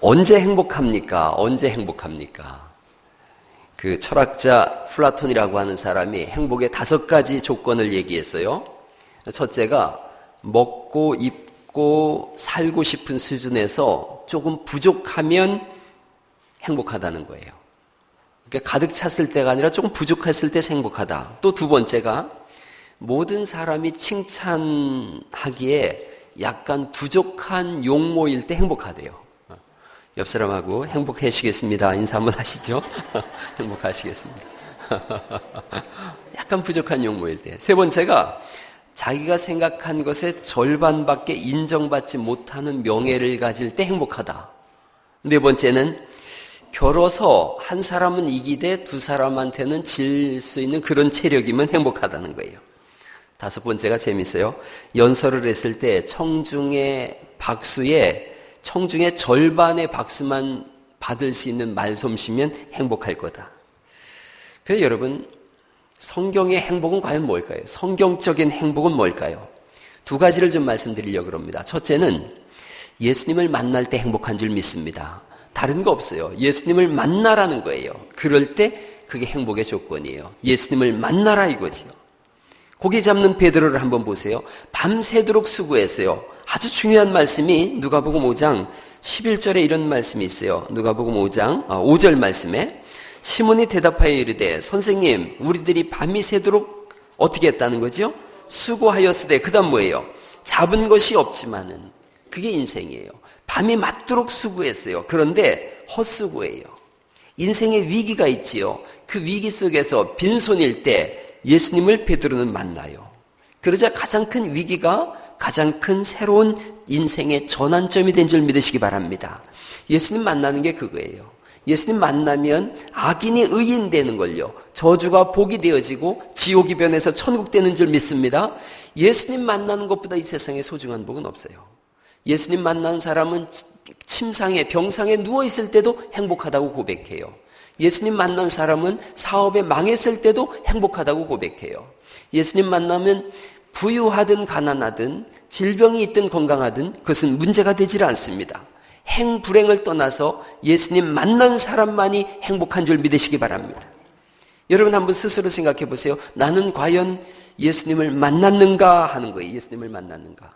언제 행복합니까? 언제 행복합니까? 그 철학자 플라톤이라고 하는 사람이 행복의 5가지 조건을 얘기했어요. 첫째가 먹고 입고 살고 싶은 수준에서 조금 부족하면 행복하다는 거예요. 그러니까 가득 찼을 때가 아니라 조금 부족했을 때 행복하다. 또 두 번째가 모든 사람이 칭찬하기에 약간 부족한 용모일 때 행복하대요. 옆 사람하고 행복하시겠습니다. 인사 한번 하시죠. 행복하시겠습니다. 약간 부족한 용모일 때. 세 번째가 자기가 생각한 것의 절반밖에 인정받지 못하는 명예를 가질 때 행복하다. 네 번째는 겨뤄서 한 사람은 이기되 두 사람한테는 질 수 있는 그런 체력이면 행복하다는 거예요. 다섯 번째가 재밌어요. 연설을 했을 때 청중의 절반의 박수만 받을 수 있는 말솜씨면 행복할 거다. 그래서 여러분, 성경의 행복은 과연 뭘까요? 성경적인 행복은 뭘까요? 두 가지를 좀 말씀드리려고 합니다. 첫째는 예수님을 만날 때 행복한 줄 믿습니다. 다른 거 없어요. 예수님을 만나라는 거예요. 그럴 때 그게 행복의 조건이에요. 예수님을 만나라 이거지요. 고기 잡는 베드로를 한번 보세요. 밤새도록 수고했어요. 아주 중요한 말씀이 누가복음 5장 11절에 이런 말씀이 있어요. 누가복음 5장 5절 말씀에 시몬이 대답하여 이르되 선생님 우리들이 밤이 새도록 어떻게 했다는 거죠? 수고하였으되 그 다음 뭐예요? 잡은 것이 없지만은 그게 인생이에요. 밤이 맞도록 수고했어요. 그런데 헛수고예요. 인생에 위기가 있지요. 그 위기 속에서 빈손일 때 예수님을 베드로는 만나요. 그러자 가장 큰 위기가 가장 큰 새로운 인생의 전환점이 된 줄 믿으시기 바랍니다. 예수님 만나는 게 그거예요. 예수님 만나면 악인이 의인 되는 걸요. 저주가 복이 되어지고 지옥이 변해서 천국 되는 줄 믿습니다. 예수님 만나는 것보다 이 세상에 소중한 복은 없어요. 예수님 만나는 사람은 침상에 병상에 누워있을 때도 행복하다고 고백해요. 예수님 만난 사람은 사업에 망했을 때도 행복하다고 고백해요. 예수님 만나면 부유하든 가난하든 질병이 있든 건강하든 그것은 문제가 되질 않습니다. 행불행을 떠나서 예수님 만난 사람만이 행복한 줄 믿으시기 바랍니다. 여러분 한번 스스로 생각해 보세요. 나는 과연 예수님을 만났는가 하는 거예요. 예수님을 만났는가.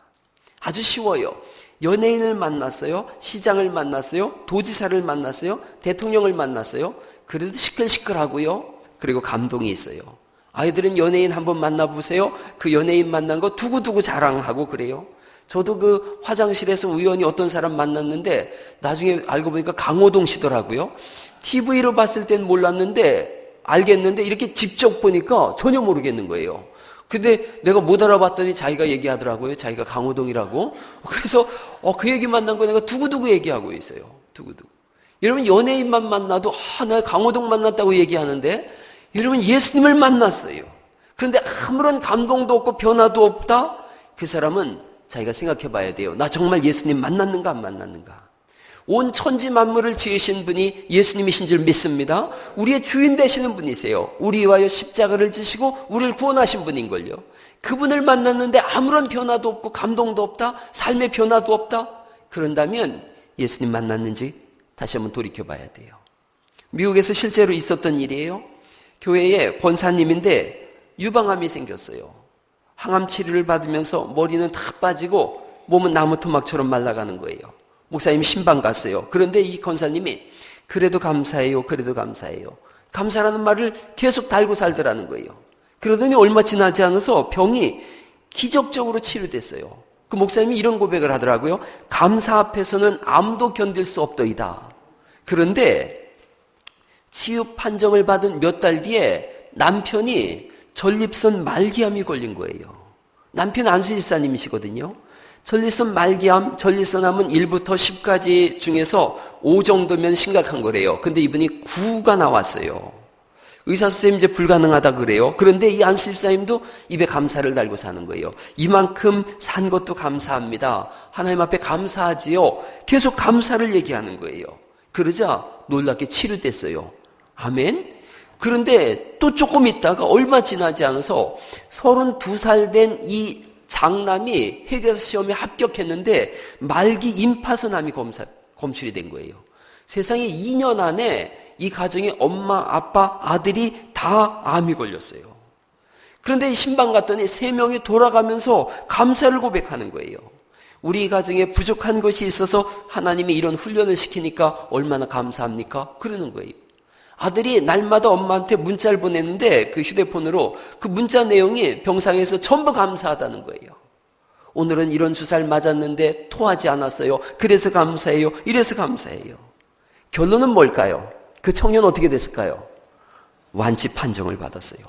아주 쉬워요. 연예인을 만났어요. 시장을 만났어요. 도지사를 만났어요. 대통령을 만났어요. 그래도 시끌시끌하고요. 그리고 감동이 있어요. 아이들은 연예인 한번 만나보세요. 그 연예인 만난 거 두고두고 자랑하고 그래요. 저도 그 화장실에서 우연히 어떤 사람 만났는데 나중에 알고 보니까 강호동 씨더라고요. TV로 봤을 땐 몰랐는데 알겠는데 이렇게 직접 보니까 전혀 모르겠는 거예요. 근데 내가 못 알아봤더니 자기가 얘기하더라고요. 자기가 강호동이라고. 그래서 그 얘기 만난 거 내가 두고두고 얘기하고 있어요. 두고두고. 여러분 연예인만 만나도 나 강호동 만났다고 얘기하는데 여러분 예수님을 만났어요. 그런데 아무런 감동도 없고 변화도 없다? 그 사람은 자기가 생각해 봐야 돼요. 나 정말 예수님 만났는가 안 만났는가? 온 천지 만물을 지으신 분이 예수님이신 줄 믿습니다. 우리의 주인 되시는 분이세요. 우리 위하여 십자가를 지시고 우리를 구원하신 분인걸요. 그분을 만났는데 아무런 변화도 없고 감동도 없다? 삶의 변화도 없다? 그런다면 예수님 만났는지 다시 한번 돌이켜 봐야 돼요. 미국에서 실제로 있었던 일이에요. 교회에 권사님인데 유방암이 생겼어요. 항암 치료를 받으면서 머리는 탁 빠지고 몸은 나무 토막처럼 말라가는 거예요. 목사님 신방 갔어요. 그런데 이 권사님이 그래도 감사해요. 그래도 감사해요. 감사라는 말을 계속 달고 살더라는 거예요. 그러더니 얼마 지나지 않아서 병이 기적적으로 치료됐어요. 그 목사님이 이런 고백을 하더라고요. 감사 앞에서는 암도 견딜 수 없더이다. 그런데 치유 판정을 받은 몇 달 뒤에 남편이 전립선 말기암이 걸린 거예요. 남편 안수집사님이시거든요. 전립선 말기암, 전립선암은 1부터 10까지 중에서 5 정도면 심각한 거래요. 근데 이분이 9가 나왔어요. 의사 선생님 이제 불가능하다 그래요. 그런데 이 안수집사님도 입에 감사를 달고 사는 거예요. 이만큼 산 것도 감사합니다. 하나님 앞에 감사하지요. 계속 감사를 얘기하는 거예요. 그러자 놀랍게 치료됐어요. 아멘. 그런데 또 조금 있다가 얼마 지나지 않아서 32살 된 이 장남이 회계사 시험에 합격했는데 말기 임파선암이 검출이 된 거예요. 세상에 2년 안에 이 가정에 엄마, 아빠, 아들이 다 암이 걸렸어요. 그런데 신방 갔더니 3명이 돌아가면서 감사를 고백하는 거예요. 우리 가정에 부족한 것이 있어서 하나님이 이런 훈련을 시키니까 얼마나 감사합니까? 그러는 거예요. 아들이 날마다 엄마한테 문자를 보냈는데 그 휴대폰으로 그 문자 내용이 병상에서 전부 감사하다는 거예요. 오늘은 이런 주사를 맞았는데 토하지 않았어요. 그래서 감사해요. 이래서 감사해요. 결론은 뭘까요? 그 청년 어떻게 됐을까요? 완치 판정을 받았어요.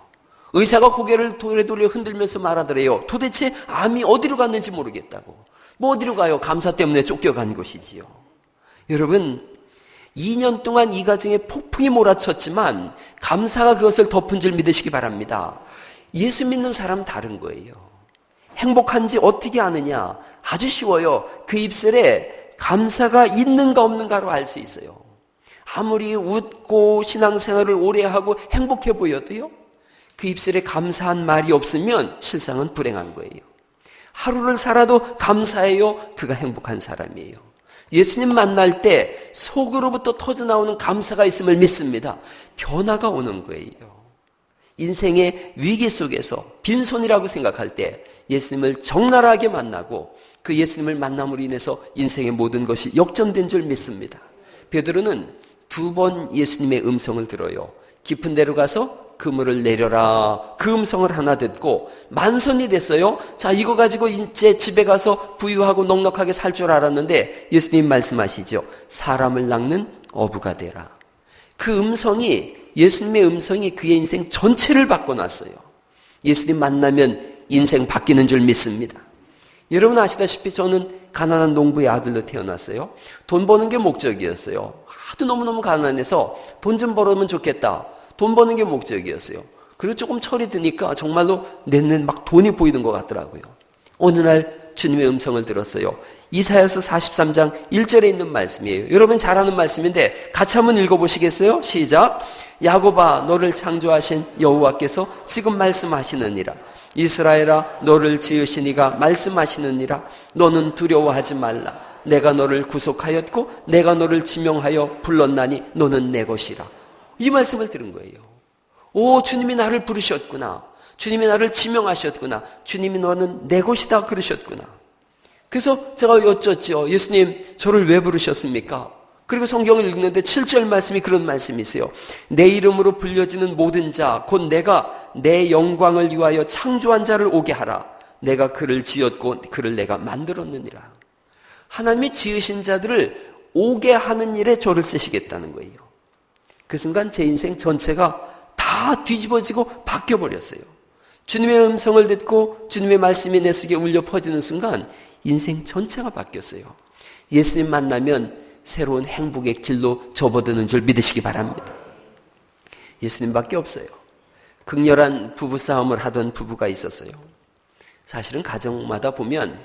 의사가 고개를 도래도래 흔들면서 말하더래요. 도대체 암이 어디로 갔는지 모르겠다고. 뭐 어디로 가요? 감사 때문에 쫓겨간 것이지요. 여러분, 2년 동안 이 가정에 폭풍이 몰아쳤지만 감사가 그것을 덮은 줄 믿으시기 바랍니다. 예수 믿는 사람 다른 거예요. 행복한지 어떻게 아느냐? 아주 쉬워요. 그 입술에 감사가 있는가 없는가로 알 수 있어요. 아무리 웃고 신앙생활을 오래 하고 행복해 보여도요, 그 입술에 감사한 말이 없으면 실상은 불행한 거예요. 하루를 살아도 감사해요. 그가 행복한 사람이에요. 예수님 만날 때 속으로부터 터져나오는 감사가 있음을 믿습니다. 변화가 오는 거예요. 인생의 위기 속에서 빈손이라고 생각할 때 예수님을 적나라하게 만나고 그 예수님을 만남으로 인해서 인생의 모든 것이 역전된 줄 믿습니다. 베드로는 2번 예수님의 음성을 들어요. 깊은 데로 가서 그물을 내려라. 그 음성을 하나 듣고 만선이 됐어요. 자, 이거 가지고 이제 집에 가서 부유하고 넉넉하게 살 줄 알았는데 예수님 말씀하시죠. 사람을 낚는 어부가 되라. 그 음성이, 예수님의 음성이 그의 인생 전체를 바꿔놨어요. 예수님 만나면 인생 바뀌는 줄 믿습니다. 여러분 아시다시피 저는 가난한 농부의 아들로 태어났어요. 돈 버는 게 목적이었어요. 하도 너무너무 가난해서 돈 좀 벌으면 좋겠다. 돈 버는 게 목적이었어요. 그리고 조금 철이 드니까 정말로 내내 막 돈이 보이는 것 같더라고요. 어느 날 주님의 음성을 들었어요. 이사야서 43장 1절에 있는 말씀이에요. 여러분 잘 아는 말씀인데 같이 한번 읽어보시겠어요? 시작. 야곱아 너를 창조하신 여호와께서 지금 말씀하시느니라. 이스라엘아 너를 지으신 이가 말씀하시느니라. 너는 두려워하지 말라. 내가 너를 구속하였고 내가 너를 지명하여 불렀나니 너는 내 것이라. 이 말씀을 들은 거예요. 오, 주님이 나를 부르셨구나. 주님이 나를 지명하셨구나. 주님이 너는 내 것이다 그러셨구나. 그래서 제가 여쭙죠. 예수님 저를 왜 부르셨습니까? 그리고 성경을 읽는데 7절 말씀이 그런 말씀이세요. 내 이름으로 불려지는 모든 자 곧 내가 내 영광을 위하여 창조한 자를 오게 하라. 내가 그를 지었고 그를 내가 만들었느니라. 하나님이 지으신 자들을 오게 하는 일에 저를 쓰시겠다는 거예요. 그 순간 제 인생 전체가 다 뒤집어지고 바뀌어버렸어요. 주님의 음성을 듣고 주님의 말씀이 내 속에 울려 퍼지는 순간 인생 전체가 바뀌었어요. 예수님 만나면 새로운 행복의 길로 접어드는 줄 믿으시기 바랍니다. 예수님밖에 없어요. 극렬한 부부싸움을 하던 부부가 있었어요. 사실은 가정마다 보면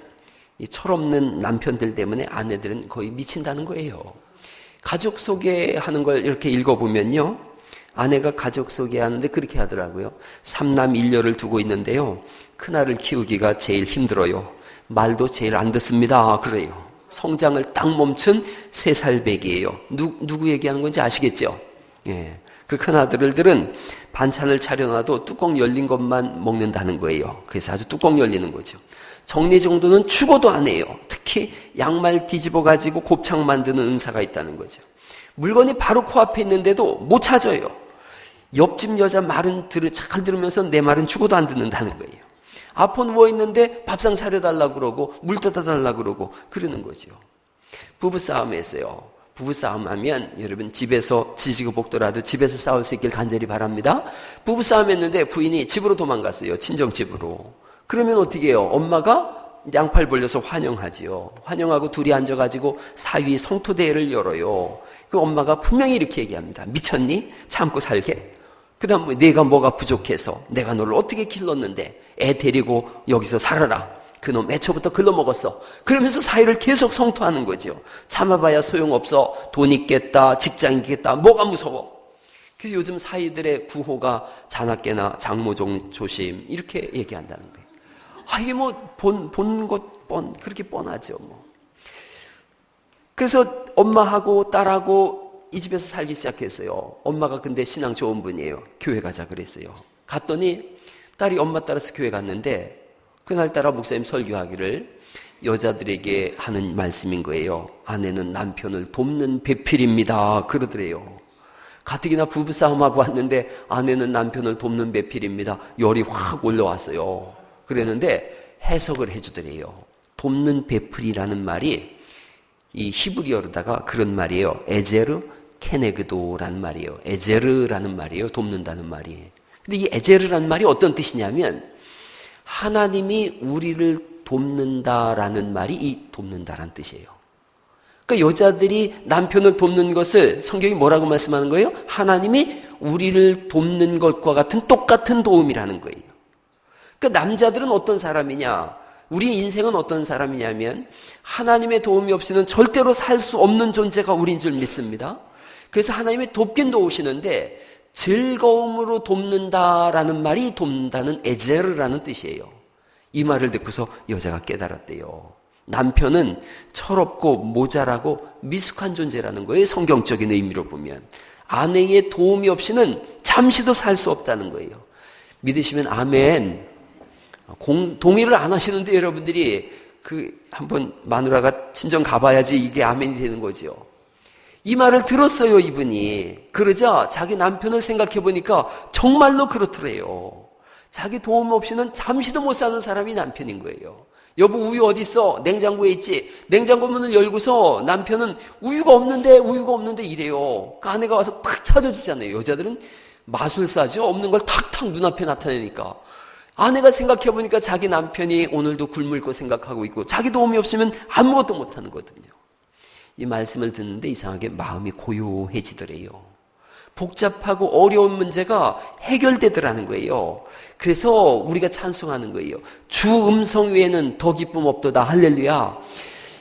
이 철없는 남편들 때문에 아내들은 거의 미친다는 거예요. 가족 소개하는 걸 이렇게 읽어보면요. 아내가 가족 소개하는데 그렇게 하더라고요. 3남 1녀를 두고 있는데요. 큰아를 키우기가 제일 힘들어요. 말도 제일 안 듣습니다. 그래요. 성장을 딱 멈춘 3살배기예요. 누구 얘기하는 건지 아시겠죠? 예. 그 큰아들들은 반찬을 차려놔도 뚜껑 열린 것만 먹는다는 거예요. 그래서 아주 뚜껑 열리는 거죠. 정리정돈은 죽어도 안 해요. 특히 양말 뒤집어가지고 곱창 만드는 은사가 있다는 거죠. 물건이 바로 코앞에 있는데도 못 찾아요. 옆집 여자 말은 잘 들으면서 내 말은 죽어도 안 듣는다는 거예요. 아파 누워있는데 밥상 차려달라고 그러고 물 떠다달라고 그러고 그러는 거죠. 부부싸움 했어요. 부부싸움 하면 여러분 집에서 지지고 볶더라도 집에서 싸울 수 있길 간절히 바랍니다. 부부싸움 했는데 부인이 집으로 도망갔어요. 친정집으로. 그러면 어떻게 해요? 엄마가 양팔 벌려서 환영하지요. 환영하고 둘이 앉아가지고 사위 성토대회를 열어요. 그 엄마가 분명히 이렇게 얘기합니다. 미쳤니? 참고 살게. 그 다음 내가 뭐가 부족해서 내가 너를 어떻게 길렀는데 애 데리고 여기서 살아라. 그놈 애초부터 글러먹었어. 그러면서 사위를 계속 성토하는 거죠. 참아봐야 소용없어. 돈 있겠다. 직장 있겠다. 뭐가 무서워. 그래서 요즘 사위들의 구호가 자나깨나 장모종 조심 이렇게 얘기한다는 거예요. 이게 본 것 그렇게 뻔하죠, 뭐. 그래서 엄마하고 딸하고 이 집에서 살기 시작했어요. 엄마가 근데 신앙 좋은 분이에요. 교회 가자 그랬어요. 갔더니 딸이 엄마 따라서 교회 갔는데 그날따라 목사님 설교하기를 여자들에게 하는 말씀인 거예요. 아내는 남편을 돕는 배필입니다. 그러더래요. 가뜩이나 부부싸움하고 왔는데 아내는 남편을 돕는 배필입니다. 열이 확 올라왔어요. 그랬는데 해석을 해주더래요. 돕는 배필이라는 말이 이 히브리어로다가 그런 말이에요. 에제르 케네그도라는 말이에요. 에제르라는 말이에요. 돕는다는 말이. 근데 이 에제르라는 말이 어떤 뜻이냐면 하나님이 우리를 돕는다라는 말이 이 돕는다라는 뜻이에요. 그러니까 여자들이 남편을 돕는 것을 성경이 뭐라고 말씀하는 거예요? 하나님이 우리를 돕는 것과 같은 똑같은 도움이라는 거예요. 그러니까 남자들은 어떤 사람이냐? 우리 인생은 어떤 사람이냐면 하나님의 도움이 없이는 절대로 살 수 없는 존재가 우리인 줄 믿습니다. 그래서 하나님이 돕긴 도우시는데 즐거움으로 돕는다라는 말이 돕는다는 에제르라는 뜻이에요. 이 말을 듣고서 여자가 깨달았대요. 남편은 철없고 모자라고 미숙한 존재라는 거예요. 성경적인 의미로 보면. 아내의 도움이 없이는 잠시도 살 수 없다는 거예요. 믿으시면 아멘. 동의를 안 하시는데 여러분들이 한번 마누라가 친정 가봐야지 이게 아멘이 되는 거죠. 이 말을 들었어요, 이분이. 그러자 자기 남편을 생각해 보니까 정말로 그렇더래요. 자기 도움 없이는 잠시도 못 사는 사람이 남편인 거예요. 여보, 우유 어디 있어? 냉장고에 있지. 냉장고 문을 열고서 남편은 우유가 없는데 이래요. 그 아내가 와서 탁 찾아주잖아요. 여자들은 마술사죠. 없는 걸 탁탁 눈앞에 나타내니까. 아내가 생각해 보니까 자기 남편이 오늘도 굶을 거 생각하고 있고 자기 도움이 없으면 아무것도 못하는 거거든요. 이 말씀을 듣는데 이상하게 마음이 고요해지더래요. 복잡하고 어려운 문제가 해결되더라는 거예요. 그래서 우리가 찬송하는 거예요. 주 음성 외에는 더 기쁨 없도다. 할렐루야.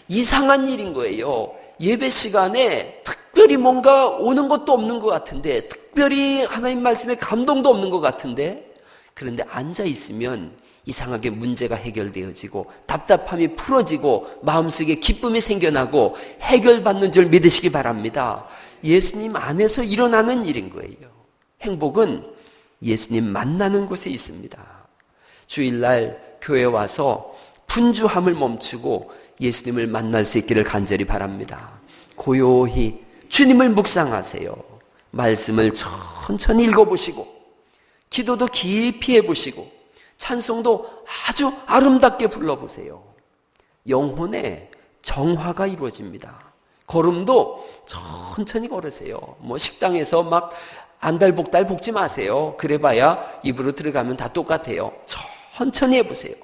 이상한 일인 거예요. 예배 시간에 특별히 뭔가 오는 것도 없는 것 같은데, 특별히 하나님 말씀에 감동도 없는 것 같은데, 그런데 앉아 있으면 이상하게 문제가 해결되어지고 답답함이 풀어지고 마음속에 기쁨이 생겨나고 해결받는 줄 믿으시기 바랍니다. 예수님 안에서 일어나는 일인 거예요. 행복은 예수님 만나는 곳에 있습니다. 주일날 교회 와서 분주함을 멈추고 예수님을 만날 수 있기를 간절히 바랍니다. 고요히 주님을 묵상하세요. 말씀을 천천히 읽어보시고 기도도 깊이 해보시고 찬송도 아주 아름답게 불러보세요. 영혼의 정화가 이루어집니다. 걸음도 천천히 걸으세요. 식당에서 막 안달복달 볶지 마세요. 그래봐야 입으로 들어가면 다 똑같아요. 천천히 해보세요.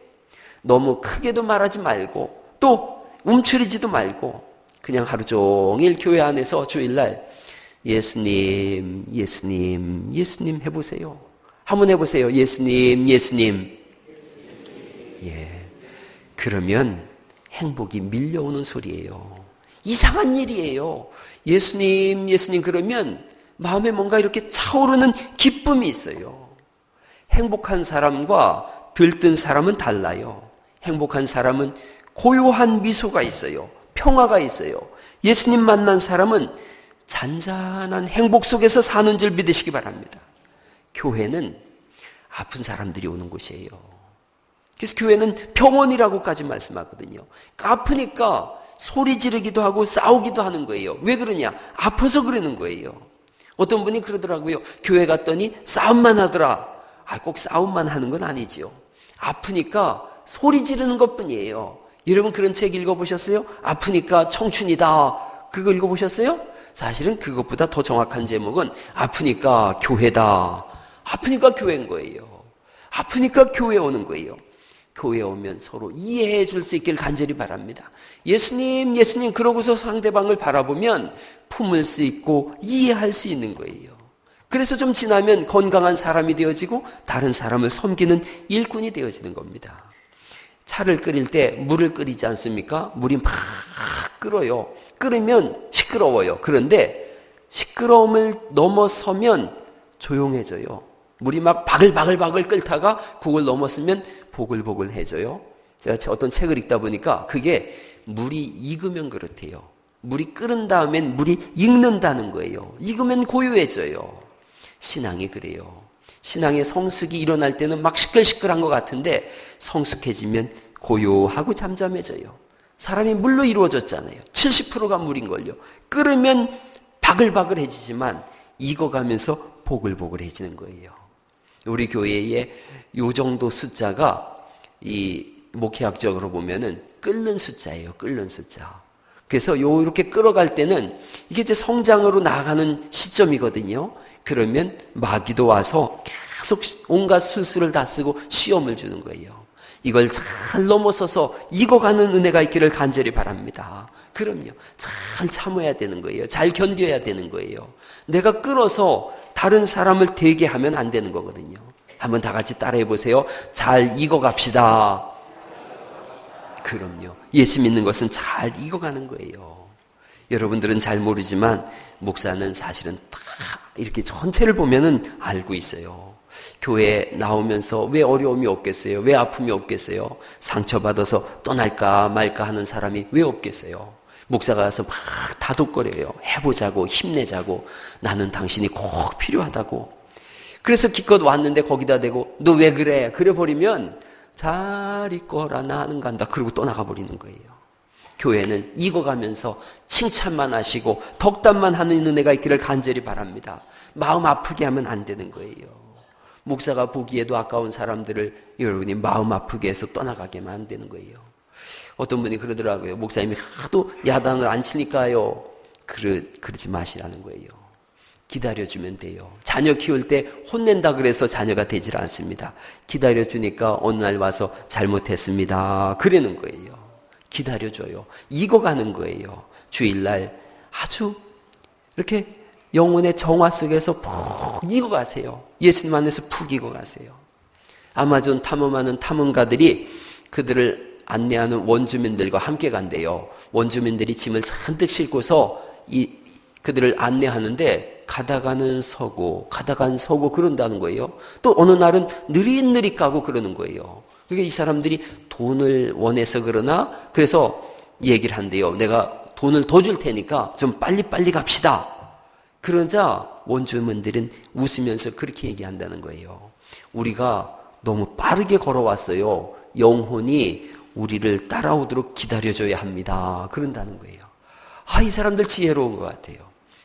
너무 크게도 말하지 말고 또 움츠리지도 말고 그냥 하루 종일 교회 안에서 주일날 예수님, 예수님, 예수님 해보세요. 한번 해보세요. 예수님, 예수님. 예. 그러면 행복이 밀려오는 소리예요. 이상한 일이에요. 예수님, 예수님 그러면 마음에 뭔가 이렇게 차오르는 기쁨이 있어요. 행복한 사람과 들뜬 사람은 달라요. 행복한 사람은 고요한 미소가 있어요. 평화가 있어요. 예수님 만난 사람은 잔잔한 행복 속에서 사는 줄 믿으시기 바랍니다. 교회는 아픈 사람들이 오는 곳이에요. 그래서 교회는 병원이라고까지 말씀하거든요. 아프니까 소리 지르기도 하고 싸우기도 하는 거예요. 왜 그러냐? 아파서 그러는 거예요. 어떤 분이 그러더라고요. 교회 갔더니 싸움만 하더라. 꼭 싸움만 하는 건 아니지요. 아프니까 소리 지르는 것뿐이에요. 여러분 그런 책 읽어보셨어요? 아프니까 청춘이다. 그거 읽어보셨어요? 사실은 그것보다 더 정확한 제목은 아프니까 교회다. 아프니까 교회인 거예요. 아프니까 교회 오는 거예요. 교회 오면 서로 이해해 줄 수 있길 간절히 바랍니다. 예수님, 예수님 그러고서 상대방을 바라보면 품을 수 있고 이해할 수 있는 거예요. 그래서 좀 지나면 건강한 사람이 되어지고 다른 사람을 섬기는 일꾼이 되어지는 겁니다. 차를 끓일 때 물을 끓이지 않습니까? 물이 막 끓어요. 끓으면 시끄러워요. 그런데 시끄러움을 넘어서면 조용해져요. 물이 막 바글바글 끓다가 그걸 넘었으면 보글보글해져요. 제가 어떤 책을 읽다 보니까 그게 물이 익으면 그렇대요. 물이 끓은 다음엔 물이 익는다는 거예요. 익으면 고요해져요. 신앙이 그래요. 신앙의 성숙이 일어날 때는 막 시끌시끌한 것 같은데 성숙해지면 고요하고 잠잠해져요. 사람이 물로 이루어졌잖아요. 70%가 물인걸요. 끓으면 바글바글해지지만 익어가면서 보글보글해지는 거예요. 우리 교회에 요 정도 숫자가 이 목회학적으로 보면은 끓는 숫자예요. 끓는 숫자. 그래서 이렇게 끓어갈 때는 이게 이제 성장으로 나아가는 시점이거든요. 그러면 마귀도 와서 계속 온갖 술수를 다 쓰고 시험을 주는 거예요. 이걸 잘 넘어서서 익어가는 은혜가 있기를 간절히 바랍니다. 그럼요. 잘 참아야 되는 거예요. 잘 견뎌야 되는 거예요. 내가 끓어서 다른 사람을 되게 하면 안 되는 거거든요. 한번 다 같이 따라해 보세요. 잘 익어갑시다. 그럼요. 예수 믿는 것은 잘 익어가는 거예요. 여러분들은 잘 모르지만 목사는 사실은 다 이렇게 전체를 보면은 알고 있어요. 교회에 나오면서 왜 어려움이 없겠어요? 왜 아픔이 없겠어요? 상처받아서 떠날까 말까 하는 사람이 왜 없겠어요? 목사가 와서 막 다독거려요. 해보자고, 힘내자고, 나는 당신이 꼭 필요하다고. 그래서 기껏 왔는데 거기다 대고 너 왜 그래? 그래버리면 잘 있거라 나는 간다. 그러고 또 나가버리는 거예요. 교회는 익어가면서 칭찬만 하시고 덕담만 하는 은혜가 있기를 간절히 바랍니다. 마음 아프게 하면 안 되는 거예요. 목사가 보기에도 아까운 사람들을 여러분이 마음 아프게 해서 떠나가게만 안 되는 거예요. 어떤 분이 그러더라고요. 목사님이 하도 야단을 안 치니까요. 그러지 마시라는 거예요. 기다려주면 돼요. 자녀 키울 때 혼낸다 그래서 자녀가 되질 않습니다. 기다려주니까 어느 날 와서 잘못했습니다. 그러는 거예요. 기다려줘요. 익어가는 거예요. 주일날 아주 이렇게 영혼의 정화 속에서 푹 익어가세요. 예수님 안에서 푹 익어가세요. 아마존 탐험하는 탐험가들이 그들을 안내하는 원주민들과 함께 간대요. 원주민들이 짐을 잔뜩 싣고서 그들을 안내하는데 가다가는 서고 그런다는 거예요. 또 어느 날은 느릿느릿 가고 그러는 거예요. 그러니까 이 사람들이 돈을 원해서 그러나 그래서 얘기를 한대요. 내가 돈을 더 줄 테니까 좀 빨리빨리 갑시다. 그러자 원주민들은 웃으면서 그렇게 얘기한다는 거예요. 우리가 너무 빠르게 걸어왔어요. 영혼이 우리를 따라오도록 기다려줘야 합니다. 그런다는 거예요. 이 사람들 지혜로운 것 같아요.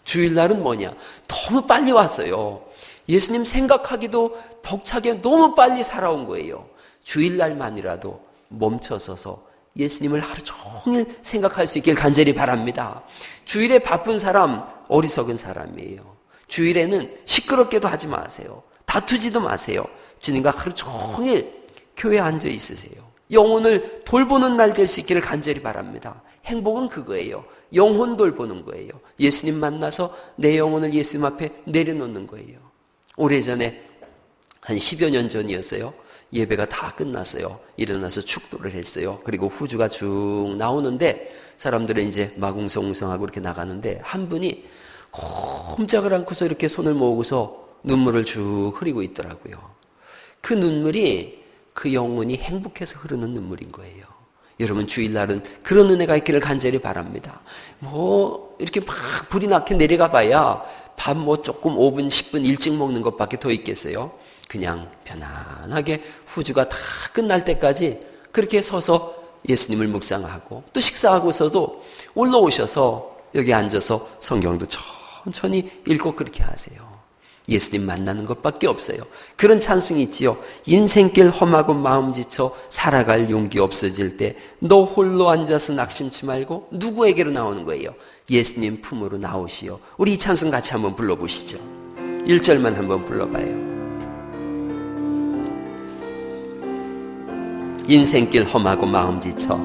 주일날은 뭐냐? 너무 빨리 왔어요. 예수님 생각하기도 벅차게 너무 빨리 살아온 거예요. 주일날만이라도 멈춰서서 예수님을 하루 종일 생각할 수 있길 간절히 바랍니다. 주일에 바쁜 사람 어리석은 사람이에요. 주일에는 시끄럽게도 하지 마세요. 다투지도 마세요. 주님과 하루 종일 교회에 앉아 있으세요. 영혼을 돌보는 날 될 수 있기를 간절히 바랍니다. 행복은 그거예요. 영혼 돌보는 거예요. 예수님 만나서 내 영혼을 예수님 앞에 내려놓는 거예요. 오래전에 한 10여 년 전이었어요. 예배가 다 끝났어요. 일어나서 축도를 했어요. 그리고 후주가 쭉 나오는데 사람들은 이제 마궁성웅성하고 이렇게 나가는데 한 분이 꼼짝을 않고서 이렇게 손을 모으고서 눈물을 쭉 흐리고 있더라고요. 그 눈물이 그 영혼이 행복해서 흐르는 눈물인 거예요. 여러분 주일날은 그런 은혜가 있기를 간절히 바랍니다. 이렇게 막 불이 나게 내려가 봐야 밥 조금 5분 10분 일찍 먹는 것밖에 더 있겠어요. 그냥 편안하게 후주가 다 끝날 때까지 그렇게 서서 예수님을 묵상하고 또 식사하고서도 올라오셔서 여기 앉아서 성경도 천천히 읽고 그렇게 하세요. 예수님 만나는 것밖에 없어요. 그런 찬송이 있지요. 인생길 험하고 마음 지쳐 살아갈 용기 없어질 때 너 홀로 앉아서 낙심치 말고 누구에게로 나오는 거예요? 예수님 품으로 나오시오. 우리 이 찬송 같이 한번 불러보시죠. 1절만 한번 불러봐요. 인생길 험하고 마음 지쳐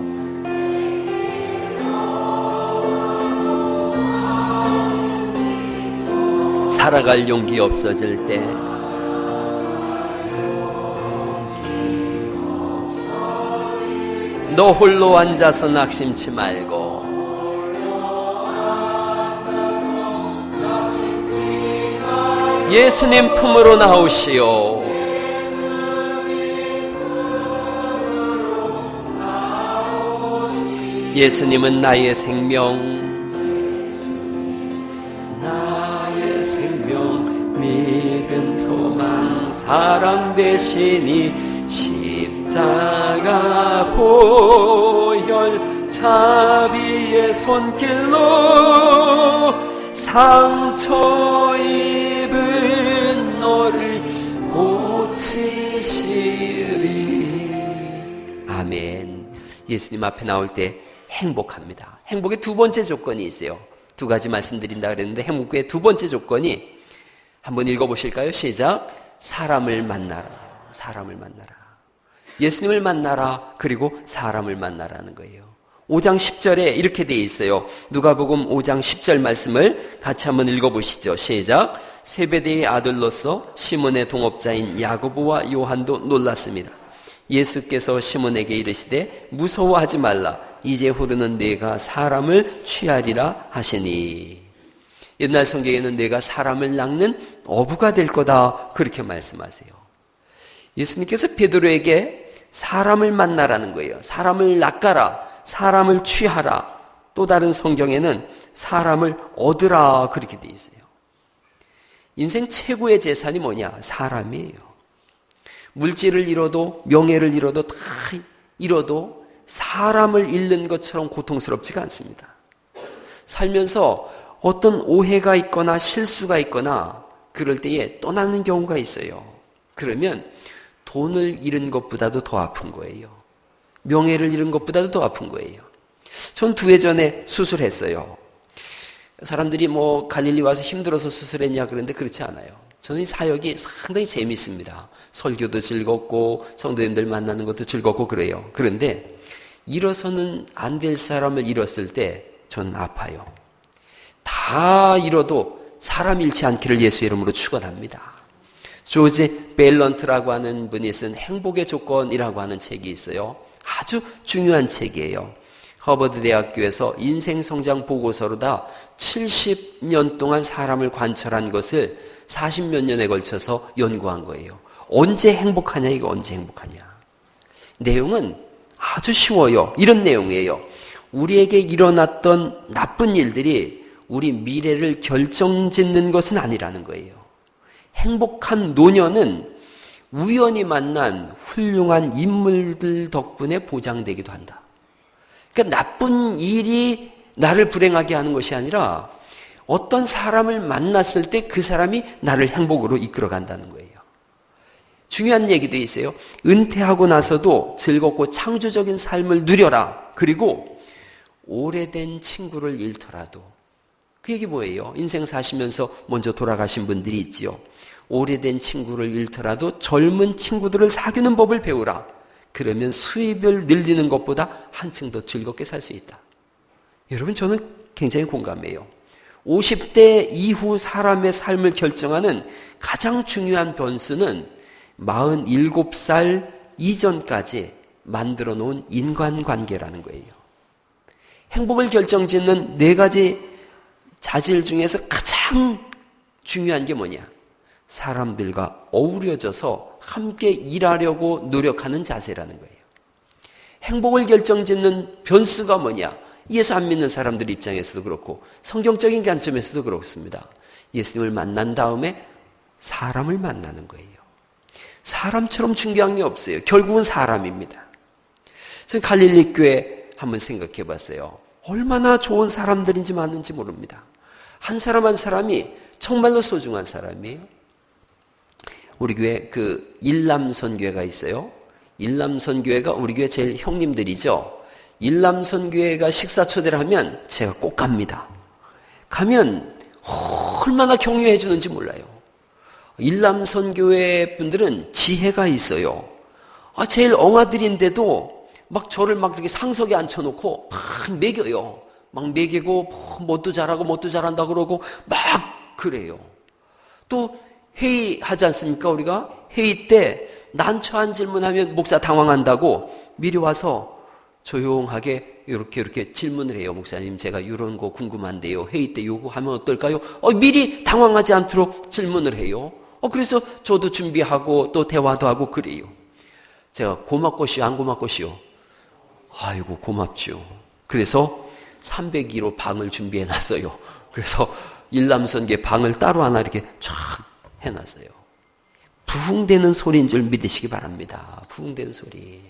살아갈 용기 없어질 때 너 홀로 앉아서 낙심치 말고 예수님 품으로 나오시오. 예수님은 나의 생명 소망 사랑 대신이 십자가 보혈 자비의 손길로 상처 입은 너를 고치시리. 아멘. 예수님 앞에 나올 때 행복합니다. 행복의 두 번째 조건이 있어요. 두 가지 말씀드린다 그랬는데 행복의 두 번째 조건이 한번 읽어보실까요? 시작. 사람을 만나라. 사람을 만나라. 예수님을 만나라. 그리고 사람을 만나라는 거예요. 5장 10절에 이렇게 되어 있어요. 누가복음 5장 10절 말씀을 같이 한번 읽어보시죠. 시작. 세베대의 아들로서 시몬의 동업자인 야고보와 요한도 놀랐습니다. 예수께서 시몬에게 이르시되 무서워하지 말라. 이제후로는 내가 사람을 취하리라 하시니. 옛날 성경에는 내가 사람을 낚는 어부가 될 거다 그렇게 말씀하세요. 예수님께서 베드로에게 사람을 만나라는 거예요. 사람을 낚아라. 사람을 취하라. 또 다른 성경에는 사람을 얻으라 그렇게 되어 있어요. 인생 최고의 재산이 뭐냐? 사람이에요. 물질을 잃어도 명예를 잃어도 다 잃어도 사람을 잃는 것처럼 고통스럽지가 않습니다. 살면서 어떤 오해가 있거나 실수가 있거나 그럴 때에 떠나는 경우가 있어요. 그러면 돈을 잃은 것보다도 더 아픈 거예요. 명예를 잃은 것보다도 더 아픈 거예요. 전 2해 전에 수술했어요. 사람들이 뭐 갈릴리 와서 힘들어서 수술했냐 그런데 그렇지 않아요. 저는 이 사역이 상당히 재밌습니다. 설교도 즐겁고 성도님들 만나는 것도 즐겁고 그래요. 그런데 잃어서는 안 될 사람을 잃었을 때 저는 아파요. 다 잃어도 사람 잃지 않기를 예수 이름으로 축원합니다. 조지 벨런트라고 하는 분이 쓴 행복의 조건이라고 하는 책이 있어요. 아주 중요한 책이에요. 허버드 대학교에서 인생 성장 보고서로다 70년 동안 사람을 관찰한 것을 40몇 년에 걸쳐서 연구한 거예요. 언제 행복하냐, 이거 언제 행복하냐. 내용은 아주 쉬워요. 이런 내용이에요. 우리에게 일어났던 나쁜 일들이 우리 미래를 결정짓는 것은 아니라는 거예요. 행복한 노년은 우연히 만난 훌륭한 인물들 덕분에 보장되기도 한다. 그러니까 나쁜 일이 나를 불행하게 하는 것이 아니라 어떤 사람을 만났을 때 그 사람이 나를 행복으로 이끌어간다는 거예요. 중요한 얘기도 있어요. 은퇴하고 나서도 즐겁고 창조적인 삶을 누려라. 그리고 오래된 친구를 잃더라도. 그 얘기 뭐예요? 인생 사시면서 먼저 돌아가신 분들이 있지요. 오래된 친구를 잃더라도 젊은 친구들을 사귀는 법을 배우라. 그러면 수입을 늘리는 것보다 한층 더 즐겁게 살 수 있다. 여러분, 저는 굉장히 공감해요. 50대 이후 사람의 삶을 결정하는 가장 중요한 변수는 47살 이전까지 만들어 놓은 인간관계라는 거예요. 행복을 결정짓는 4가지 자질 중에서 가장 중요한 게 뭐냐? 사람들과 어우러져서 함께 일하려고 노력하는 자세라는 거예요. 행복을 결정짓는 변수가 뭐냐? 예수 안 믿는 사람들 입장에서도 그렇고 성경적인 관점에서도 그렇습니다. 예수님을 만난 다음에 사람을 만나는 거예요. 사람처럼 중요한 게 없어요. 결국은 사람입니다. 그래서 갈릴리 교회 한번 생각해 봤어요. 얼마나 좋은 사람들인지 많은지 모릅니다. 한 사람 한 사람이 정말로 소중한 사람이에요. 우리 교회 그 일남선교회가 있어요. 일남선교회가 우리 교회 제일 형님들이죠. 일남선교회가 식사 초대를 하면 제가 꼭 갑니다. 가면 얼마나 격려해 주는지 몰라요. 일남선교회 분들은 지혜가 있어요. 제일 엉아들인데도 막 저를 막 이렇게 상석에 앉혀놓고 막 먹여요. 막 먹이고 뭣도 잘하고 뭣도 잘한다 그러고 막 그래요. 또 회의하지 않습니까? 우리가 회의 때 난처한 질문하면 목사 당황한다고 미리 와서 조용하게 이렇게 질문을 해요. 목사님, 제가 이런 거 궁금한데요. 회의 때 요구하면 어떨까요? 미리 당황하지 않도록 질문을 해요. 그래서 저도 준비하고 또 대화도 하고 그래요. 제가 고맙고시오, 안 고맙고시오? 아이고, 고맙죠. 그래서 302로 방을 준비해 놨어요. 그래서 일남선계 방을 따로 하나 이렇게 쫙 해놨어요. 부흥되는 소리인 줄 믿으시기 바랍니다. 부흥되는 소리.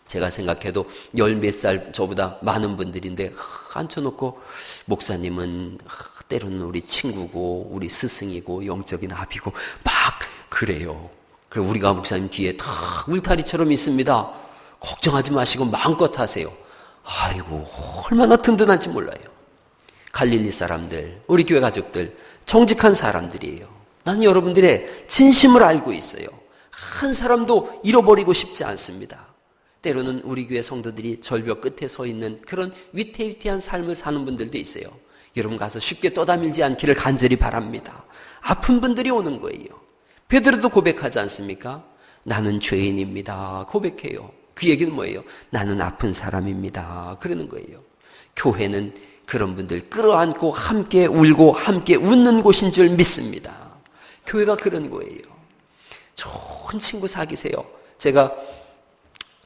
제가 생각해도 10몇 살 저보다 많은 분들인데 앉혀놓고 목사님은 때로는 우리 친구고 우리 스승이고 영적인 아비고 막 그래요. 그리고 우리가 목사님 뒤에 다 울타리처럼 있습니다. 걱정하지 마시고 마음껏 하세요. 아이고 얼마나 든든한지 몰라요. 갈릴리 사람들, 우리 교회 가족들 정직한 사람들이에요. 난 여러분들의 진심을 알고 있어요. 한 사람도 잃어버리고 싶지 않습니다. 때로는 우리 교회 성도들이 절벽 끝에 서 있는 그런 위태위태한 삶을 사는 분들도 있어요. 여러분 가서 쉽게 떠다밀지 않기를 간절히 바랍니다. 아픈 분들이 오는 거예요. 베드로도 고백하지 않습니까? 나는 죄인입니다. 고백해요. 그 얘기는 뭐예요? 나는 아픈 사람입니다. 그러는 거예요. 교회는 그런 분들 끌어안고 함께 울고 함께 웃는 곳인 줄 믿습니다. 교회가 그런 거예요. 좋은 친구 사귀세요. 제가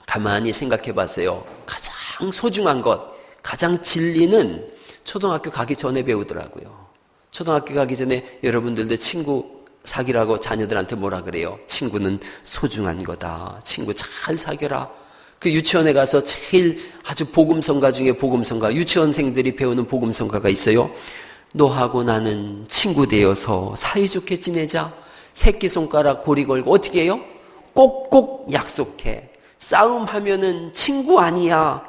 가만히 생각해 봤어요. 가장 소중한 것, 가장 진리는 초등학교 가기 전에 배우더라고요. 초등학교 가기 전에 여러분들도 친구 사귀라고 자녀들한테 뭐라 그래요? 친구는 소중한 거다. 친구 잘 사귀라. 그 유치원에 가서 제일 아주 복음성가 중에 복음성가, 유치원생들이 배우는 복음성가가 있어요. 너하고 나는 친구 되어서 사이좋게 지내자. 새끼손가락 고리 걸고 어떻게 해요? 꼭꼭 약속해. 싸움하면은 친구 아니야.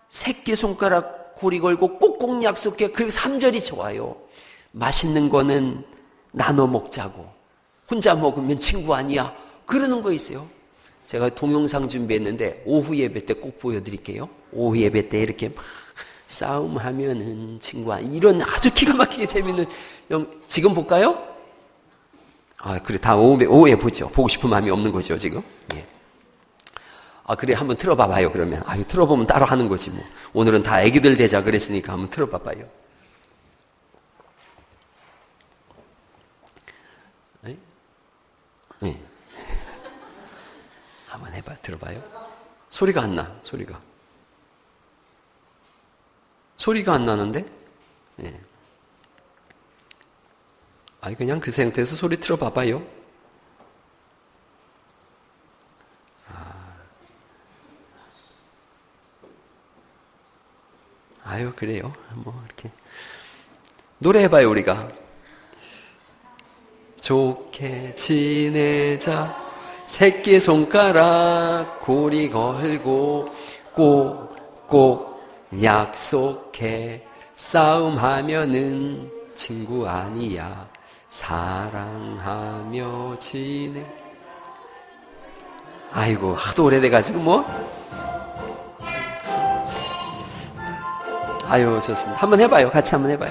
새끼손가락 고리 걸고 꼭꼭 약속해. 그리고 3절이 좋아요. 맛있는 거는 나눠 먹자고. 혼자 먹으면 친구 아니야. 그러는 거 있어요. 제가 동영상 준비했는데 오후 예배 때 꼭 보여드릴게요. 오후 예배 때 이렇게 막 싸움하면은 친구 아니야. 이런 아주 기가 막히게 재밌는 지금 볼까요? 아 그래 다 오후에 보죠. 보고 싶은 마음이 없는 거죠 지금. 예. 아 그래 한번 틀어봐봐요 그러면. 아 이거 틀어보면 따로 하는 거지 뭐. 오늘은 다 애기들 대자 그랬으니까 한번 틀어봐봐요. 네? 네. 한번 해봐 들어봐요. 소리가 안 나. 소리가 안 나는데? 네. 아니 그냥 그 상태에서 소리 틀어봐봐요. 아유 그래요. 뭐 이렇게 노래해봐요 우리가. 좋게 지내자 새끼손가락 고리 걸고 꼭꼭 약속해 싸움하면은 친구 아니야 사랑하며 지내. 아이고 하도 오래돼가지고 뭐 아유 좋습니다. 한번 해봐요. 같이 한번 해봐요.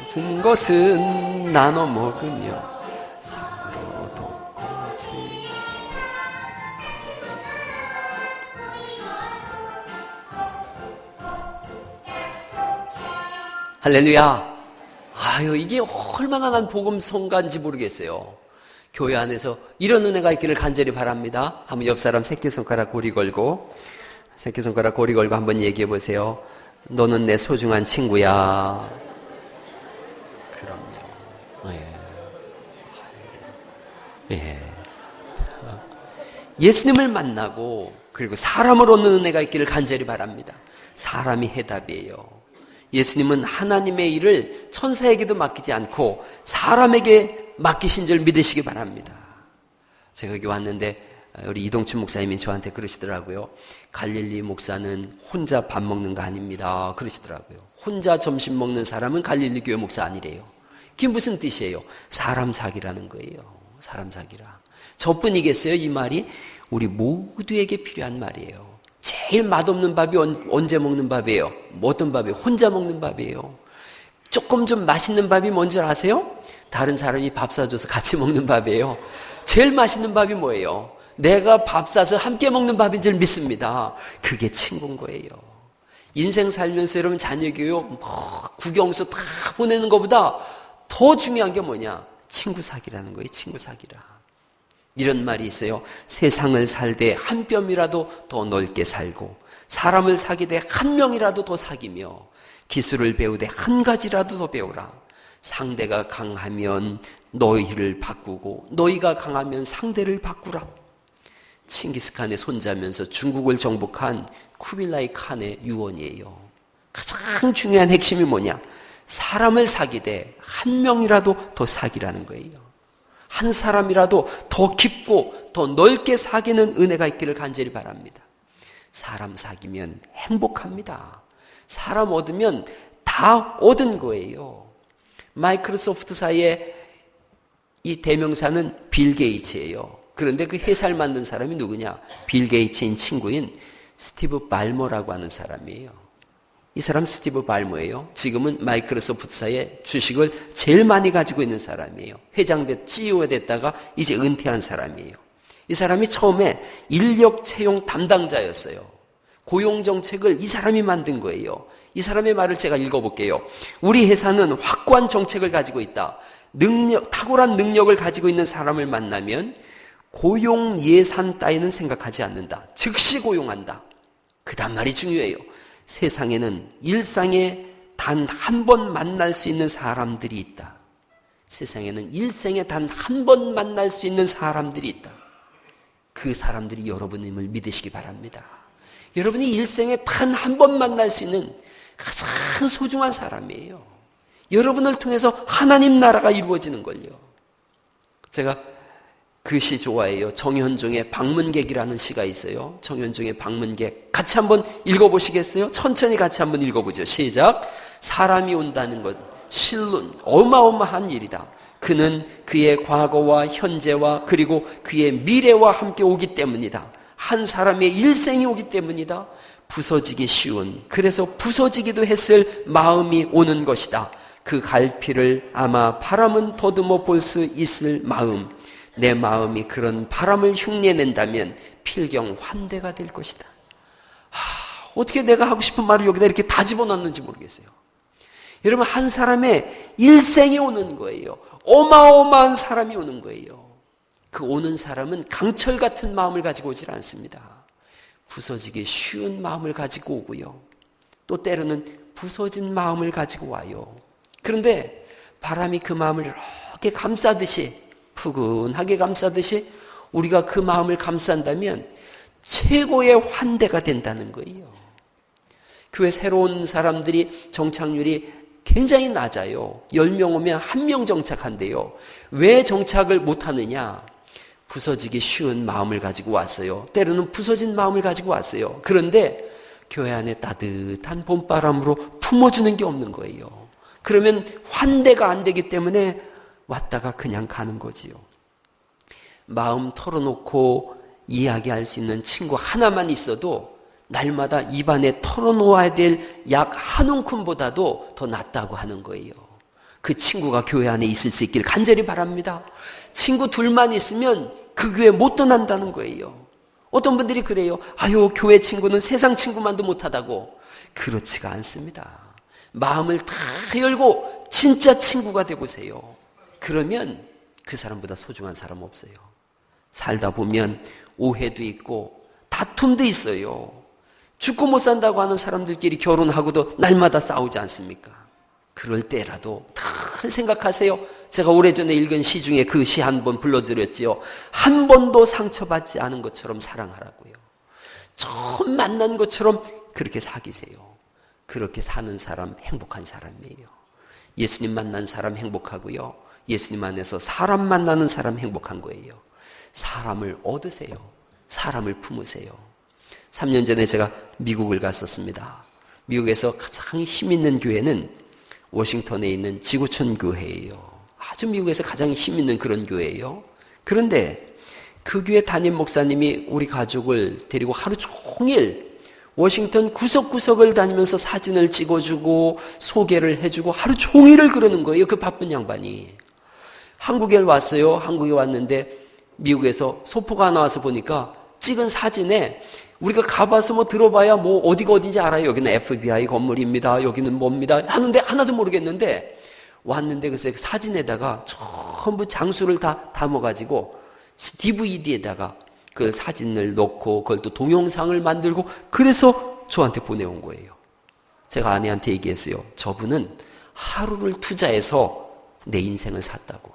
쓴 것은 나눠 먹으며 서로 돕고지. 할렐루야. 아유 이게 얼마나 난 복음성가인지 모르겠어요. 교회 안에서 이런 은혜가 있기를 간절히 바랍니다. 한번 옆 사람 새끼손가락 고리 걸고 한번 얘기해 보세요. 너는 내 소중한 친구야. 그럼요. 예. 예수님을 만나고 그리고 사람을 얻는 은혜가 있기를 간절히 바랍니다. 사람이 해답이에요. 예수님은 하나님의 일을 천사에게도 맡기지 않고 사람에게 맡기신 줄 믿으시기 바랍니다. 제가 여기 왔는데 우리 이동춘 목사님이 저한테 그러시더라고요. 갈릴리 목사는 혼자 밥 먹는 거 아닙니다. 그러시더라고요. 혼자 점심 먹는 사람은 갈릴리 교회 목사 아니래요. 그게 무슨 뜻이에요? 사람 사기라는 거예요. 사람 사기라. 저뿐이겠어요? 이 말이 우리 모두에게 필요한 말이에요. 제일 맛없는 밥이 언제 먹는 밥이에요? 뭐 어떤 밥이에요? 혼자 먹는 밥이에요. 조금 좀 맛있는 밥이 뭔지 아세요? 다른 사람이 밥 사줘서 같이 먹는 밥이에요. 제일 맛있는 밥이 뭐예요? 내가 밥 사서 함께 먹는 밥인 줄 믿습니다. 그게 친구인 거예요. 인생 살면서 여러분 자녀 교육 국영수 다 보내는 것보다 더 중요한 게 뭐냐? 친구 사귀라는 거예요. 친구 사귀라. 이런 말이 있어요. 세상을 살되 한 뼘이라도 더 넓게 살고 사람을 사귀되 한 명이라도 더 사귀며 기술을 배우되 한 가지라도 더 배우라. 상대가 강하면 너희를 바꾸고 너희가 강하면 상대를 바꾸라. 칭기스칸의 손자면서 중국을 정복한 쿠빌라이 칸의 유언이에요. 가장 중요한 핵심이 뭐냐? 사람을 사귀되 한 명이라도 더 사귀라는 거예요. 한 사람이라도 더 깊고 더 넓게 사귀는 은혜가 있기를 간절히 바랍니다. 사람 사귀면 행복합니다. 사람 얻으면 다 얻은 거예요. 마이크로소프트사의 이 대명사는 빌 게이츠예요. 그런데 그 회사를 만든 사람이 누구냐? 빌 게이츠인 친구인 스티브 발머라고 하는 사람이에요. 이 사람 스티브 발머예요. 지금은 마이크로소프트사의 주식을 제일 많이 가지고 있는 사람이에요. CEO가 됐다가 이제 은퇴한 사람이에요. 이 사람이 처음에 인력 채용 담당자였어요. 고용 정책을 이 사람이 만든 거예요. 이 사람의 말을 제가 읽어볼게요. 우리 회사는 확고한 정책을 가지고 있다. 탁월한 능력을 가지고 있는 사람을 만나면 고용 예산 따위는 생각하지 않는다. 즉시 고용한다. 그 다음 말이 중요해요. 세상에는 일상에 단 한 번 만날 수 있는 사람들이 있다. 세상에는 일생에 단 한 번 만날 수 있는 사람들이 있다. 그 사람들이 여러분임을 믿으시기 바랍니다. 여러분이 일생에 단 한 번 만날 수 있는 가장 소중한 사람이에요. 여러분을 통해서 하나님 나라가 이루어지는 걸요. 제가 그 시 좋아해요. 정현종의 방문객이라는 시가 있어요. 정현종의 방문객. 같이 한번 읽어보시겠어요? 천천히 같이 한번 읽어보죠. 시작. 사람이 온다는 것, 실론, 어마어마한 일이다. 그는 그의 과거와 현재와 그리고 그의 미래와 함께 오기 때문이다. 한 사람의 일생이 오기 때문이다. 부서지기 쉬운, 그래서 부서지기도 했을 마음이 오는 것이다. 그 갈피를 아마 바람은 더듬어 볼 수 있을 마음. 내 마음이 그런 바람을 흉내낸다면 필경 환대가 될 것이다. 어떻게 내가 하고 싶은 말을 여기다 이렇게 다 집어넣는지 모르겠어요. 여러분, 한 사람의 일생이 오는 거예요. 어마어마한 사람이 오는 거예요. 그 오는 사람은 강철 같은 마음을 가지고 오질 않습니다. 부서지기 쉬운 마음을 가지고 오고요. 또 때로는 부서진 마음을 가지고 와요. 그런데 바람이 그 마음을 이렇게 감싸듯이, 푸근하게 감싸듯이 우리가 그 마음을 감싼다면 최고의 환대가 된다는 거예요. 교회 새로운 사람들이 정착률이 굉장히 낮아요. 10명 오면 1명 정착한대요. 왜 정착을 못하느냐? 부서지기 쉬운 마음을 가지고 왔어요. 때로는 부서진 마음을 가지고 왔어요. 그런데 교회 안에 따뜻한 봄바람으로 품어주는 게 없는 거예요. 그러면 환대가 안 되기 때문에 왔다가 그냥 가는 거지요. 마음 털어놓고 이야기할 수 있는 친구 하나만 있어도 날마다 입안에 털어놓아야 될 약 한 움큼보다도 더 낫다고 하는 거예요. 그 친구가 교회 안에 있을 수 있길 간절히 바랍니다. 친구 둘만 있으면 그 교회 못 떠난다는 거예요. 어떤 분들이 그래요. 아유, 교회 친구는 세상 친구만도 못하다고. 그렇지가 않습니다. 마음을 다 열고 진짜 친구가 되보세요. 그러면 그 사람보다 소중한 사람 없어요. 살다 보면 오해도 있고 다툼도 있어요. 죽고 못 산다고 하는 사람들끼리 결혼하고도 날마다 싸우지 않습니까? 그럴 때라도 다 생각하세요. 제가 오래전에 읽은 시 중에 그 시 한 번 불러드렸지요. 한 번도 상처받지 않은 것처럼 사랑하라고요. 처음 만난 것처럼 그렇게 사귀세요. 그렇게 사는 사람 행복한 사람이에요. 예수님 만난 사람 행복하고요. 예수님 안에서 사람 만나는 사람 행복한 거예요. 사람을 얻으세요. 사람을 품으세요. 3년 전에 제가 미국을 갔었습니다. 미국에서 가장 힘 있는 교회는 워싱턴에 있는 지구촌 교회예요. 아주 미국에서 가장 힘 있는 그런 교회예요. 그런데 그 교회 담임 목사님이 우리 가족을 데리고 하루 종일 워싱턴 구석구석을 다니면서 사진을 찍어주고 소개를 해주고 하루 종일을 그러는 거예요. 그 바쁜 양반이. 한국에 왔어요. 한국에 왔는데 미국에서 소포가 나와서 보니까 찍은 사진에 우리가 가봐서 뭐 들어봐야 뭐 어디가 어딘지 알아요. 여기는 FBI 건물입니다. 여기는 뭡니다. 하는데 하나도 모르겠는데 왔는데 글쎄 사진에다가 전부 장수를 다 담아가지고 DVD에다가 그 사진을 넣고 그걸 또 동영상을 만들고 그래서 저한테 보내온 거예요. 제가 아내한테 얘기했어요. 저분은 하루를 투자해서 내 인생을 샀다고.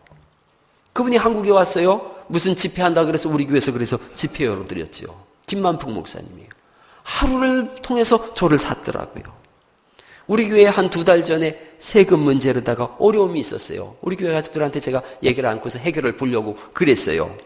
그분이 한국에 왔어요. 무슨 집회한다 그래서 우리 교회에서 그래서 집회 열어드렸죠. 김만풍 목사님이에요. 하루를 통해서 저를 샀더라고요. 우리 교회에 한 2달 전에 세금 문제로다가 어려움이 있었어요. 우리 교회 가족들한테 제가 얘기를 안고서 해결을 보려고 그랬어요.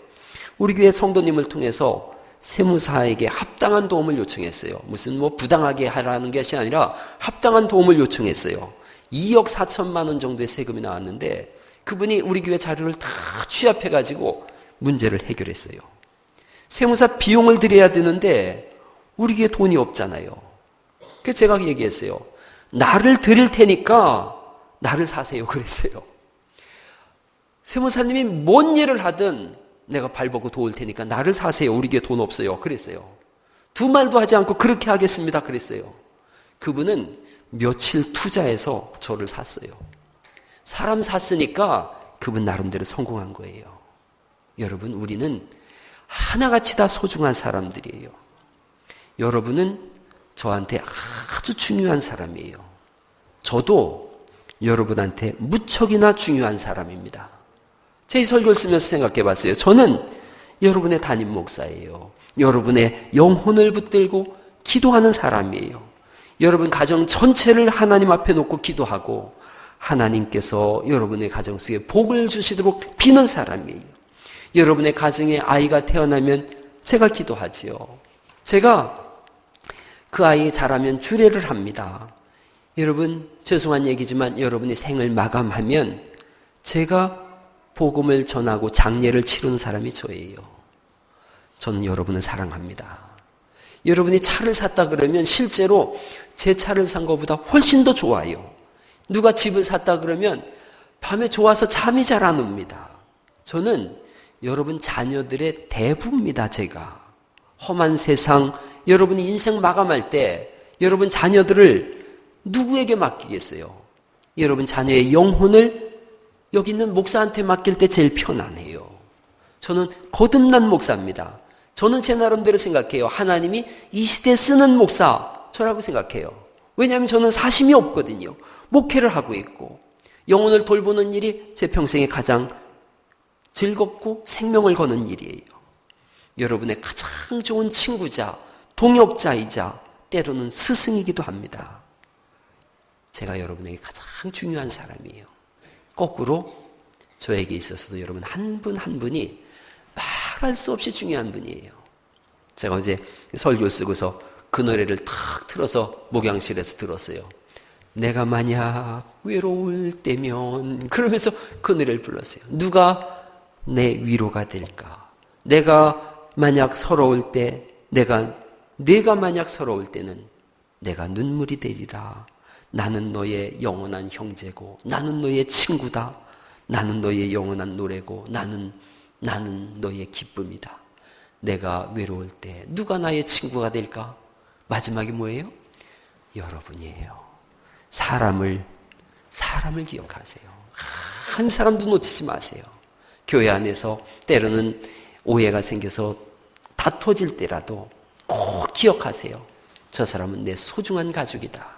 우리 교회 성도님을 통해서 세무사에게 합당한 도움을 요청했어요. 무슨 부당하게 하라는 것이 아니라 합당한 도움을 요청했어요. 2억 4천만 원 정도의 세금이 나왔는데 그분이 우리 교회 자료를 다 취합해가지고 문제를 해결했어요. 세무사 비용을 드려야 되는데 우리 교회 돈이 없잖아요. 그래서 제가 얘기했어요. 나를 드릴 테니까 나를 사세요. 그랬어요. 세무사님이 뭔 일을 하든 내가 발보고 도울 테니까 나를 사세요. 우리 교회 돈 없어요. 그랬어요. 두 말도 하지 않고 그렇게 하겠습니다. 그랬어요. 그분은 며칠 투자해서 저를 샀어요. 사람 샀으니까 그분 나름대로 성공한 거예요. 여러분, 우리는 하나같이 다 소중한 사람들이에요. 여러분은 저한테 아주 중요한 사람이에요. 저도 여러분한테 무척이나 중요한 사람입니다. 제 설교를 쓰면서 생각해 봤어요. 저는 여러분의 담임 목사예요. 여러분의 영혼을 붙들고 기도하는 사람이에요. 여러분 가정 전체를 하나님 앞에 놓고 기도하고 하나님께서 여러분의 가정 속에 복을 주시도록 비는 사람이에요. 여러분의 가정에 아이가 태어나면 제가 기도하지요. 제가 그 아이 자라면 주례를 합니다. 여러분, 죄송한 얘기지만 여러분이 생을 마감하면 제가 복음을 전하고 장례를 치르는 사람이 저예요. 저는 여러분을 사랑합니다. 여러분이 차를 샀다 그러면 실제로 제 차를 산 것보다 훨씬 더 좋아요. 누가 집을 샀다 그러면 밤에 좋아서 잠이 잘 안 옵니다. 저는 여러분 자녀들의 대부입니다. 제가 험한 세상, 여러분이 인생 마감할 때 여러분 자녀들을 누구에게 맡기겠어요? 여러분 자녀의 영혼을 여기 있는 목사한테 맡길 때 제일 편안해요. 저는 거듭난 목사입니다. 저는 제 나름대로 생각해요. 하나님이 이 시대에 쓰는 목사 저라고 생각해요. 왜냐하면 저는 사심이 없거든요. 목회를 하고 있고 영혼을 돌보는 일이 제 평생에 가장 즐겁고 생명을 거는 일이에요. 여러분의 가장 좋은 친구자, 동역자이자 때로는 스승이기도 합니다. 제가 여러분에게 가장 중요한 사람이에요. 거꾸로 저에게 있어서도 여러분 한 분 한 분이 말할 수 없이 중요한 분이에요. 제가 어제 설교 쓰고서 그 노래를 탁 틀어서 목양실에서 들었어요. 내가 만약 외로울 때면 그러면서 그 노래를 불렀어요. 누가 내 위로가 될까? 내가 만약 서러울 때 내가 만약 서러울 때는 내가 눈물이 되리라. 나는 너의 영원한 형제고 나는 너의 친구다. 나는 너의 영원한 노래고 나는 너의 기쁨이다. 내가 외로울 때 누가 나의 친구가 될까? 마지막이 뭐예요? 여러분이에요. 사람을 기억하세요. 한 사람도 놓치지 마세요. 교회 안에서 때로는 오해가 생겨서 다퉈질 때라도 꼭 기억하세요. 저 사람은 내 소중한 가족이다.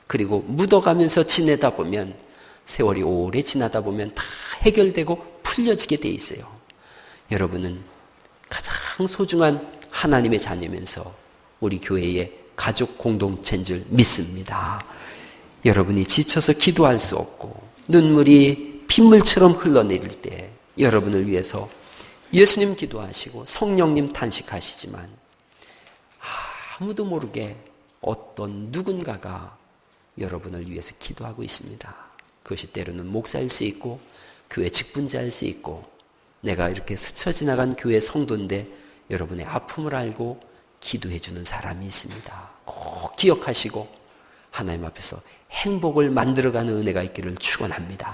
그리고 묻어가면서 지내다 보면 세월이 오래 지나다 보면 다 해결되고 풀려지게 돼 있어요. 여러분은 가장 소중한 하나님의 자녀면서 우리 교회의 가족 공동체인 줄 믿습니다. 여러분이 지쳐서 기도할 수 없고 눈물이 빗물처럼 흘러내릴 때 여러분을 위해서 예수님 기도하시고 성령님 탄식하시지만 아무도 모르게 어떤 누군가가 여러분을 위해서 기도하고 있습니다. 그것이 때로는 목사일 수 있고 교회 직분자일 수 있고 내가 이렇게 스쳐 지나간 교회 성도인데 여러분의 아픔을 알고 기도해 주는 사람이 있습니다. 꼭 기억하시고 하나님 앞에서 행복을 만들어가는 은혜가 있기를 축원합니다.